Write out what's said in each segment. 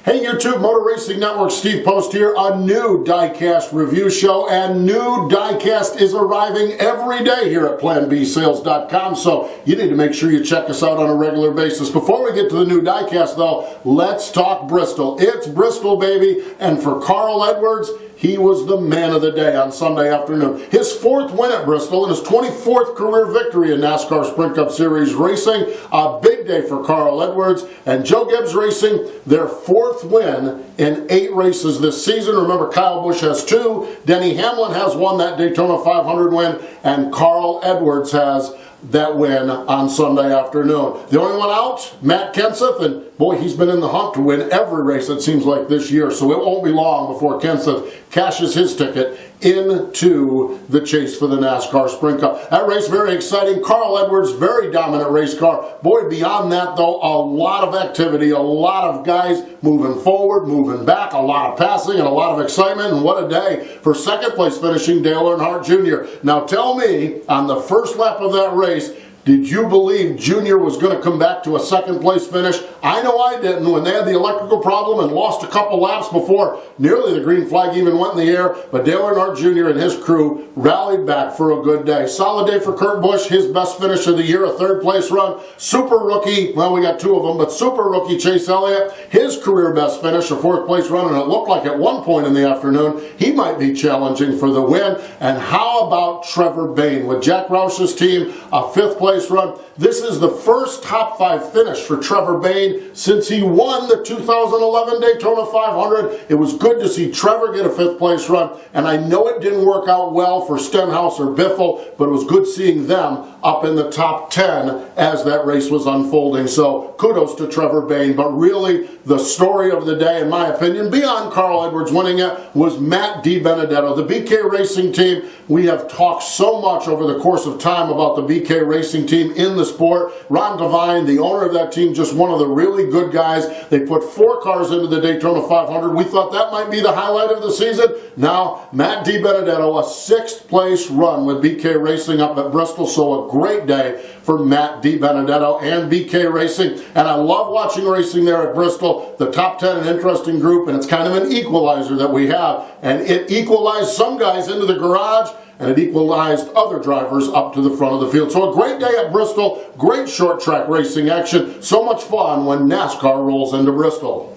Hey YouTube, Motor Racing Network, Steve Post here, a new Diecast review show, and new Diecast is arriving every day here at PlanBSales.com, so you need to make sure you check us out on a regular basis. Before we get to the new Diecast though, let's talk Bristol. It's Bristol, baby, and for Carl Edwards, he was the man of the day on Sunday afternoon. His fourth win at Bristol and his 24th career victory in NASCAR Sprint Cup Series racing. A big day for Carl Edwards and Joe Gibbs Racing, their fourth win in 8 races this season. Remember, Kyle Busch has 2, Denny Hamlin has won that Daytona 500 win, and Carl Edwards has that win on Sunday afternoon. The only one out, Matt Kenseth, and boy, he's been in the hunt to win every race it seems like this year, so it won't be long before Kenseth cashes his ticket into the chase for the NASCAR Sprint Cup. That race, very exciting. Carl Edwards, very dominant race car. Boy, beyond that though, a lot of activity, a lot of guys moving forward, moving back, a lot of passing, and a lot of excitement, and what a day for second place finishing Dale Earnhardt Jr. Now tell me, on the first lap of that race, did you believe Junior was going to come back to a second place finish? I know I didn't. When they had the electrical problem and lost a couple laps before nearly the green flag even went in the air, but Dale Earnhardt Jr. and his crew rallied back for a good day. Solid day for Kurt Busch, his best finish of the year, a third place run. Super rookie, well, we got 2 of them, but super rookie Chase Elliott, his career best finish, a 4th place run, and it looked like at one point in the afternoon he might be challenging for the win. And how about Trevor Bayne with Jack Roush's team, a 5th place run. This is the first top 5 finish for Trevor Bayne since he won the 2011 Daytona 500. It was good to see Trevor get a 5th place run, and I know it didn't work out well for Stenhouse or Biffle, but it was good seeing them up in the top 10 as that race was unfolding. So kudos to Trevor Bayne, but really the story of the day, in my opinion, beyond Carl Edwards winning it, was Matt DiBenedetto. The BK Racing team, we have talked so much over the course of time about the BK Racing team in the sport. Ron Devine, the owner of that team, just one of the really good guys. They put 4 cars into the Daytona 500. We thought that might be the highlight of the season. Now, Matt DiBenedetto, a 6th place run with BK Racing up at Bristol, so a great day for Matt DiBenedetto and BK Racing. And I love watching racing there at Bristol. The top 10, an interesting group, and it's kind of an equalizer that we have. And it equalized some guys into the garage, and it equalized other drivers up to the front of the field. So a great day at Bristol, great short track racing action, so much fun when NASCAR rolls into Bristol.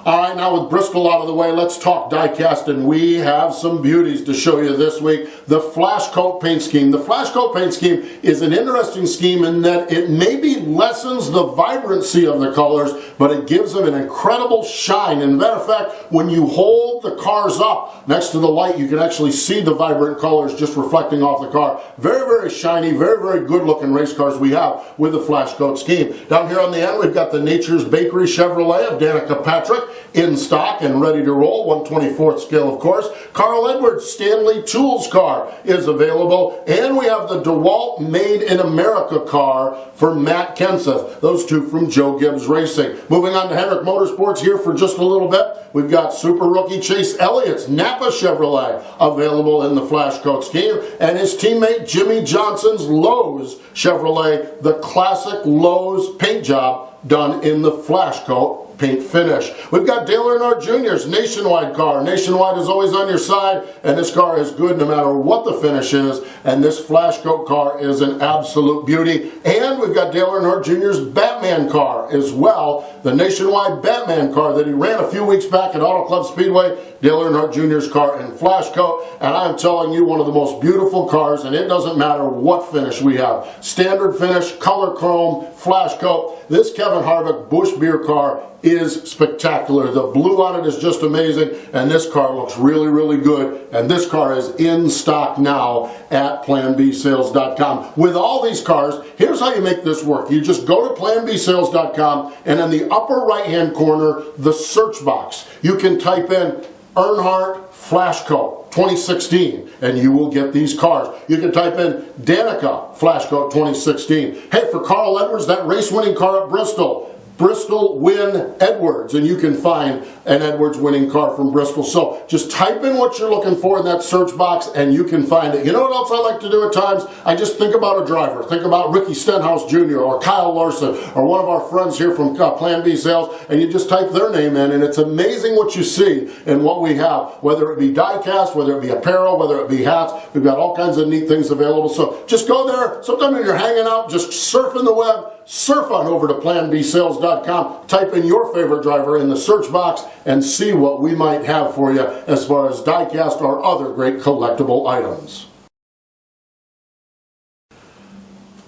All right, now with Bristol out of the way, let's talk Diecast, and we have some beauties to show you this week. The Flashcoat paint scheme. The Flashcoat paint scheme is an interesting scheme in that it maybe lessens the vibrancy of the colors, but it gives them an incredible shine. And matter of fact, when you hold the cars up next to the light, you can actually see the vibrant colors just reflecting off the car. Very, very shiny, very, very good looking race cars we have with the Flashcoat scheme. Down here on the end, we've got the Nature's Bakery Chevrolet of Danica Patrick, in stock and ready to roll, 1/24th scale of course. Carl Edwards Stanley Tools car is available, and we have the DeWalt Made in America car for Matt Kenseth, those 2 from Joe Gibbs Racing. Moving on to Hendrick Motorsports here for just a little bit, we've got super rookie Chase Elliott's Napa Chevrolet available in the Flashcoat scheme, and his teammate Jimmy Johnson's Lowe's Chevrolet, the classic Lowe's paint job done in the Flashcoat paint finish. We've got Dale Earnhardt Jr.'s Nationwide car. Nationwide is always on your side, and this car is good no matter what the finish is, and this Flashcoat car is an absolute beauty. And we've got Dale Earnhardt Jr.'s Batman car as well, the Nationwide Batman car that he ran a few weeks back at Auto Club Speedway. Dale Earnhardt Jr.'s car in Flashcoat, and I'm telling you, one of the most beautiful cars, and it doesn't matter what finish we have. Standard finish, color chrome, Flashcoat. This Kevin Harvick Busch Beer car is spectacular. The blue on it is just amazing, and this car looks really, really good, and this car is in stock now at PlanBSales.com. With all these cars, here's how you make this work. You just go to PlanBSales.com, and in the upper right-hand corner, the search box, you can type in Earnhardt Flashcoat 2016, and you will get these cars. You can type in Danica Flashcoat 2016. Hey, for Carl Edwards, that race-winning car at Bristol, Bristol win Edwards, and you can find an Edwards winning car from Bristol. So just type in what you're looking for in that search box and you can find it. You know what else I like to do at times? I just think about a driver. Think about Ricky Stenhouse Jr. or Kyle Larson or one of our friends here from Plan B Sales, and you just type their name in, and it's amazing what you see and what we have, whether it be diecast, whether it be apparel, whether it be hats. We've got all kinds of neat things available. So just go there. Sometime when you're hanging out, just surfing the web, surf on over to planbsales.com, type in your favorite driver in the search box, and see what we might have for you as far as diecast or other great collectible items.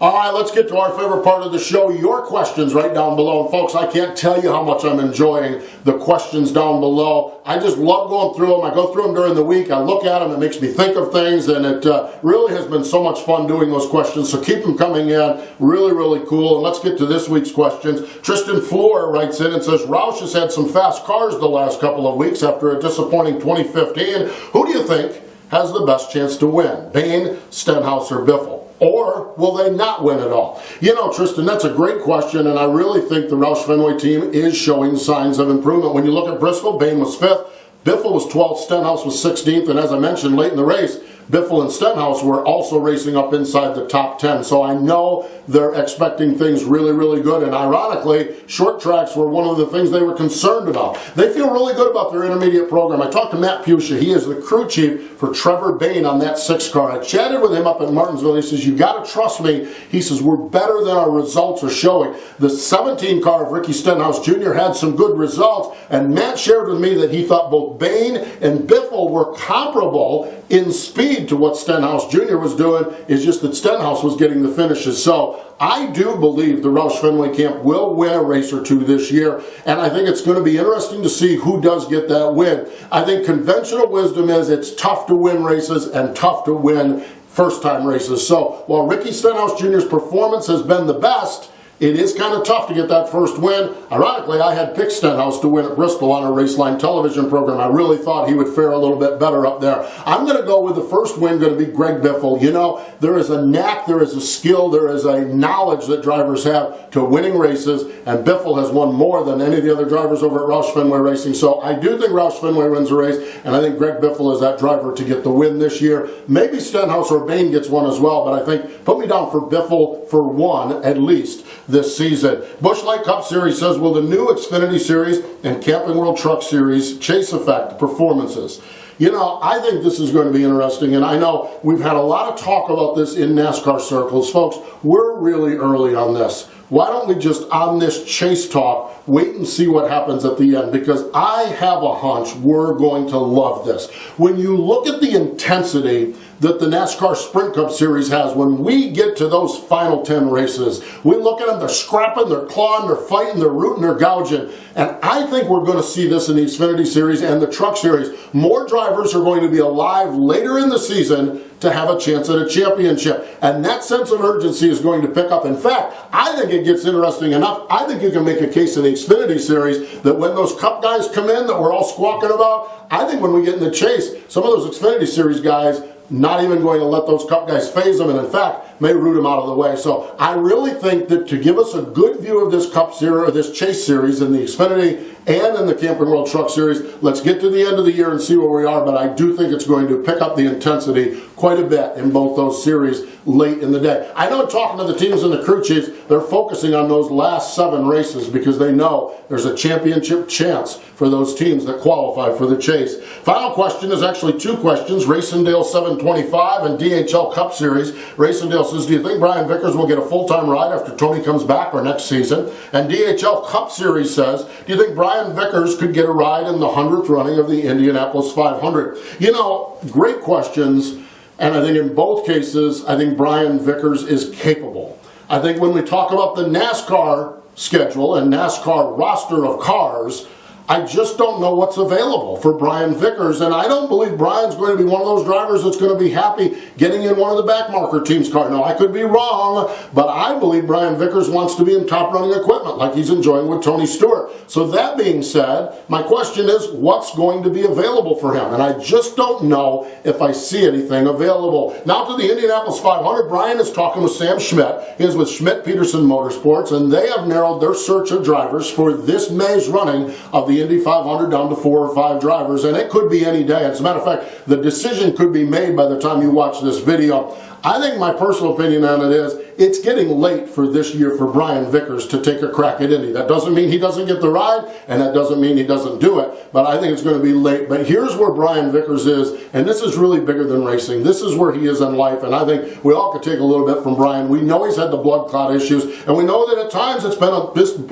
All right, let's get to our favorite part of the show, your questions right down below. And folks, I can't tell you how much I'm enjoying the questions down below. I just love going through them. I go through them during the week. I look at them. It makes me think of things, and it really has been so much fun doing those questions. So keep them coming in. Really, really cool. And let's get to this week's questions. Tristan Fleur writes in and says, Roush has had some fast cars the last couple of weeks after a disappointing 2015. Who do you think has the best chance to win? Bain, Stenhouse, or Biffle? Or will they not win at all? You know, Tristan, that's a great question, and I really think the Roush Fenway team is showing signs of improvement. When you look at Bristol, Bain was 5th, Biffle was 12th, Stenhouse was 16th, and as I mentioned late in the race, Biffle and Stenhouse were also racing up inside the top 10. So I know they're expecting things really, really good. And ironically, short tracks were one of the things they were concerned about. They feel really good about their intermediate program. I talked to Matt Pusha. He is the crew chief for Trevor Bain on that 6 car. I chatted with him up in Martinsville. He says, you got to trust me. He says, we're better than our results are showing. The 17 car of Ricky Stenhouse Jr. had some good results. And Matt shared with me that he thought both Bain and Biffle were comparable in speed to what Stenhouse Jr. was doing. Is just that Stenhouse was getting the finishes. So I do believe the Roush Fenway camp will win a race or two this year, and I think it's going to be interesting to see who does get that win. I think conventional wisdom is it's tough to win races and tough to win first-time races. So while Ricky Stenhouse Jr.'s performance has been the best, it is kind of tough to get that first win. Ironically, I had picked Stenhouse to win at Bristol on a Raceline television program. I really thought he would fare a little bit better up there. I'm going to go with the first win, going to be Greg Biffle. You know, there is a knack, there is a skill, there is a knowledge that drivers have to winning races, and Biffle has won more than any of the other drivers over at Roush Fenway Racing. So I do think Roush Fenway wins a race, and I think Greg Biffle is that driver to get the win this year. Maybe Stenhouse or Bain gets one as well, but I think put me down for Biffle for one at least this season. Busch Light Cup Series says, will the new Xfinity Series and Camping World Truck Series chase affect performances? You know, I think this is going to be interesting, and I know we've had a lot of talk about this in NASCAR circles. Folks, we're really early on this. Why don't we just, on this chase talk, wait and see what happens at the end? Because I have a hunch we're going to love this. When you look at the intensity that the NASCAR Sprint Cup Series has, when we get to those final 10 races, we look at them, they're scrapping, they're clawing, they're fighting, they're rooting, they're gouging. And I think we're going to see this in the Xfinity Series and the Truck Series. More drivers are going to be alive later in the season to have a chance at a championship. And that sense of urgency is going to pick up. In fact, I think it gets interesting enough. I think you can make a case in the Xfinity Series that when those Cup guys come in that we're all squawking about, I think when we get in the chase, some of those Xfinity Series guys not even going to let those Cup guys phase them, and in fact, may root them out of the way. So I really think that to give us a good view of this Cup Series, or this Chase Series in the Xfinity and in the Camping World Truck Series, let's get to the end of the year and see where we are, but I do think it's going to pick up the intensity quite a bit in both those series late in the day. I know talking to the teams and the crew chiefs, they're focusing on those last 7 races because they know there's a championship chance for those teams that qualify for the chase. Final question is actually 2 questions. Racendale 725 and DHL Cup Series. Racendale says, do you think Brian Vickers will get a full-time ride after Tony comes back or next season? And DHL Cup Series says, do you think Brian Vickers could get a ride in the 100th running of the Indianapolis 500? You know, great questions. And I think in both cases, I think Brian Vickers is capable. I think when we talk about the NASCAR schedule and NASCAR roster of cars, I just don't know what's available for Brian Vickers, and I don't believe Brian's going to be one of those drivers that's going to be happy getting in one of the backmarker team's car. Now, I could be wrong, but I believe Brian Vickers wants to be in top running equipment like he's enjoying with Tony Stewart. So that being said, my question is, what's going to be available for him? And I just don't know if I see anything available. Now to the Indianapolis 500, Brian is talking with Sam Schmidt. He is with Schmidt Peterson Motorsports, and they have narrowed their search of drivers for this May's running of the Indy 500 down to 4 or 5 drivers, and it could be any day. As a matter of fact, the decision could be made by the time you watch this video. I think my personal opinion on it is it's getting late for this year for Brian Vickers to take a crack at Indy. That doesn't mean he doesn't get the ride, and that doesn't mean he doesn't do it, but I think it's going to be late. But here's where Brian Vickers is, and this is really bigger than racing. This is where he is in life, and I think we all could take a little bit from Brian. We know he's had the blood clot issues, and we know that at times it's been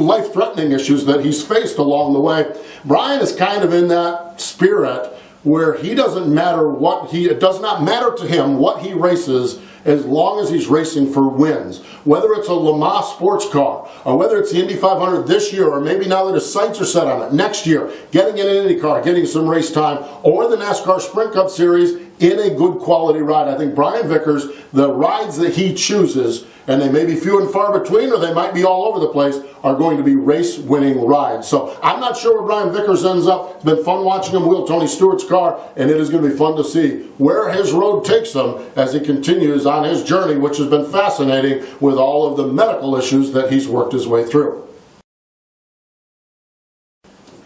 life-threatening issues that he's faced along the way. Brian is kind of in that spirit where he doesn't matter it does not matter to him what he races as long as he's racing for wins. Whether it's a Le Mans sports car, or whether it's the Indy 500 this year, or maybe now that his sights are set on it, next year, getting in an Indy car, getting some race time, or the NASCAR Sprint Cup Series in a good quality ride. I think Brian Vickers, the rides that he chooses, and they may be few and far between, or they might be all over the place, are going to be race-winning rides. So I'm not sure where Brian Vickers ends up. It's been fun watching him wheel Tony Stewart's car, and it is going to be fun to see where his road takes him as he continues on his journey, which has been fascinating with all of the medical issues that he's worked his way through.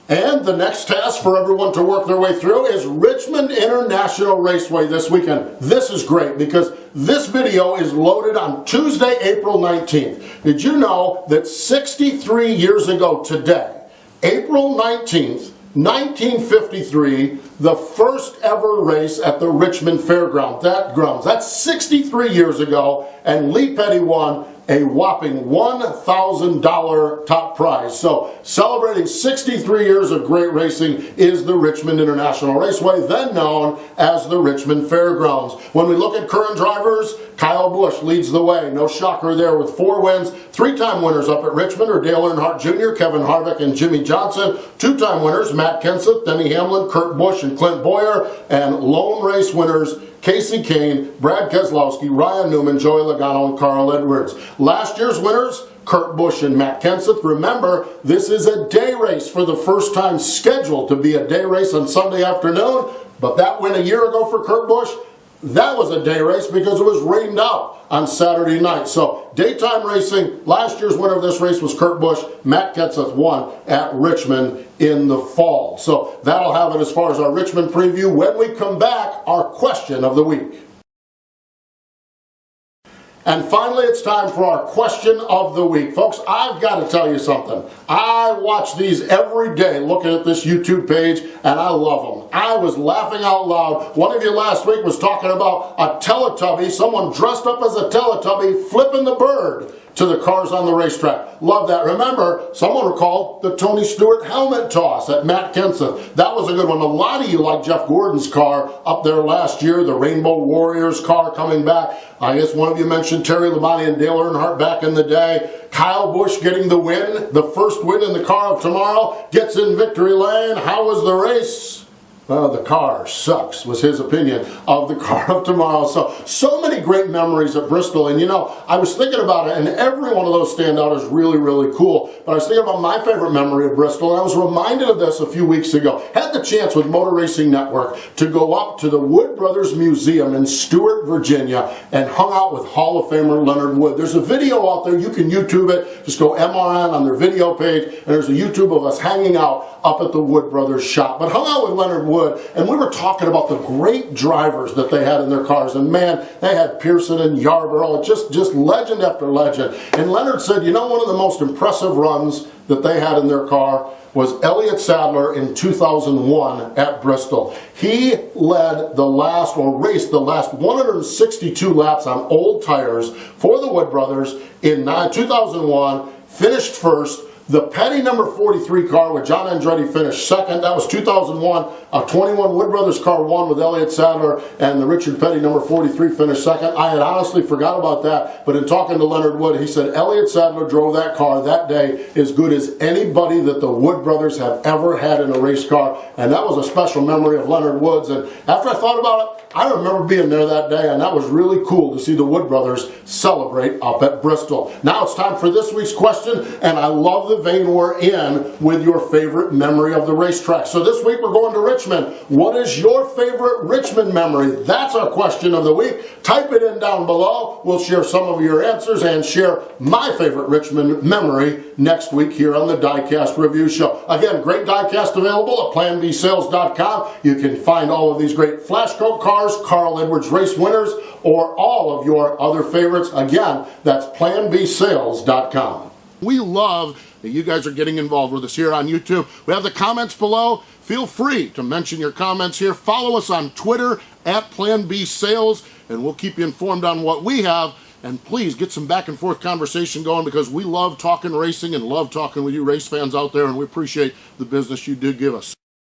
And the next task for everyone to work their way through is Richmond International Raceway this weekend. This is great because this video is loaded on Tuesday, April 19th. Did you know that 63 years ago today, April 19th, 1953, the first ever race at the Richmond Fairgrounds. That's 63 years ago, and Lee Petty won a whopping $1,000 top prize. So celebrating 63 years of great racing is the Richmond International Raceway, then known as the Richmond Fairgrounds. When we look at current drivers, Kyle Busch leads the way. No shocker there with 4 wins. 3-time winners up at Richmond are Dale Earnhardt Jr., Kevin Harvick, and Jimmy Johnson. 2-time winners Matt Kenseth, Denny Hamlin, Kurt Busch, and Clint Boyer. And lone race winners Casey Kane, Brad Keselowski, Ryan Newman, Joey Logano, and Carl Edwards. Last year's winners, Kurt Busch and Matt Kenseth. Remember, this is a day race for the first time scheduled to be a day race on Sunday afternoon, but that win a year ago for Kurt Busch, that was a day race because it was rained out on Saturday night. So daytime racing, last year's winner of this race was Kurt Busch. Matt Kenseth won at Richmond in the fall. So that'll have it as far as our Richmond preview. When we come back, our question of the week. And finally, it's time for our question of the week. Folks, I've got to tell you something. I watch these every day looking at this YouTube page, and I love them. I was laughing out loud. One of you last week was talking about a Teletubby, someone dressed up as a Teletubby flipping the bird to the cars on the racetrack. Love that. Remember, someone recalled the Tony Stewart helmet toss at Matt Kenseth. That was a good one. A lot of you like Jeff Gordon's car up there last year, the Rainbow Warriors car coming back. I guess one of you mentioned Terry Labonte and Dale Earnhardt back in the day. Kyle Busch getting the win, the first win in the car of tomorrow, gets in victory lane. How was the race? The car sucks, was his opinion of the car of tomorrow. So many great memories at Bristol. And you know, I was thinking about it, and every one of those stand out as really, really cool. But I was thinking about my favorite memory of Bristol, and I was reminded of this a few weeks ago. Had the chance with Motor Racing Network to go up to the Wood Brothers Museum in Stuart, Virginia, and hung out with Hall of Famer Leonard Wood. There's a video out there. You can YouTube it. Just go MRN on their video page, and there's a YouTube of us hanging out up at the Wood Brothers shop. But hung out with Leonard Wood, and we were talking about the great drivers that they had in their cars, and man, they had Pearson and Yarborough, just legend after legend. And Leonard said, you know, one of the most impressive runs that they had in their car was Elliott Sadler in 2001 at Bristol. He led the last, or raced the last 162 laps on old tires for the Wood Brothers in 2001, finished first, The Petty number 43 car with John Andretti finished second. That was 2001. A 21 Wood Brothers car won with Elliott Sadler, and the Richard Petty number 43 finished second. I had honestly forgot about that, but in talking to Leonard Wood, he said Elliott Sadler drove that car that day as good as anybody that the Wood Brothers have ever had in a race car, and that was a special memory of Leonard Wood's. And after I thought about it, I remember being there that day, and that was really cool to see the Wood Brothers celebrate up at Bristol. Now it's time for this week's question, and I love the vein we're in with your favorite memory of the racetrack. So this week we're going to Richmond. What is your favorite Richmond memory? That's our question of the week. Type it in down below. We'll share some of your answers and share my favorite Richmond memory next week here on the Diecast Review Show. Again, great diecast available at planbsales.com. You can find all of these great Flashcoat cars, Carl Edwards race winners, or all of your other favorites. Again, that's planbsales.com. We love that you guys are getting involved with us here on YouTube. We have the comments below. Feel free to mention your comments here. Follow us on Twitter at Plan B Sales, and we'll keep you informed on what we have. And please get some back and forth conversation going, because we love talking racing and love talking with you race fans out there, and we appreciate the business you do give us.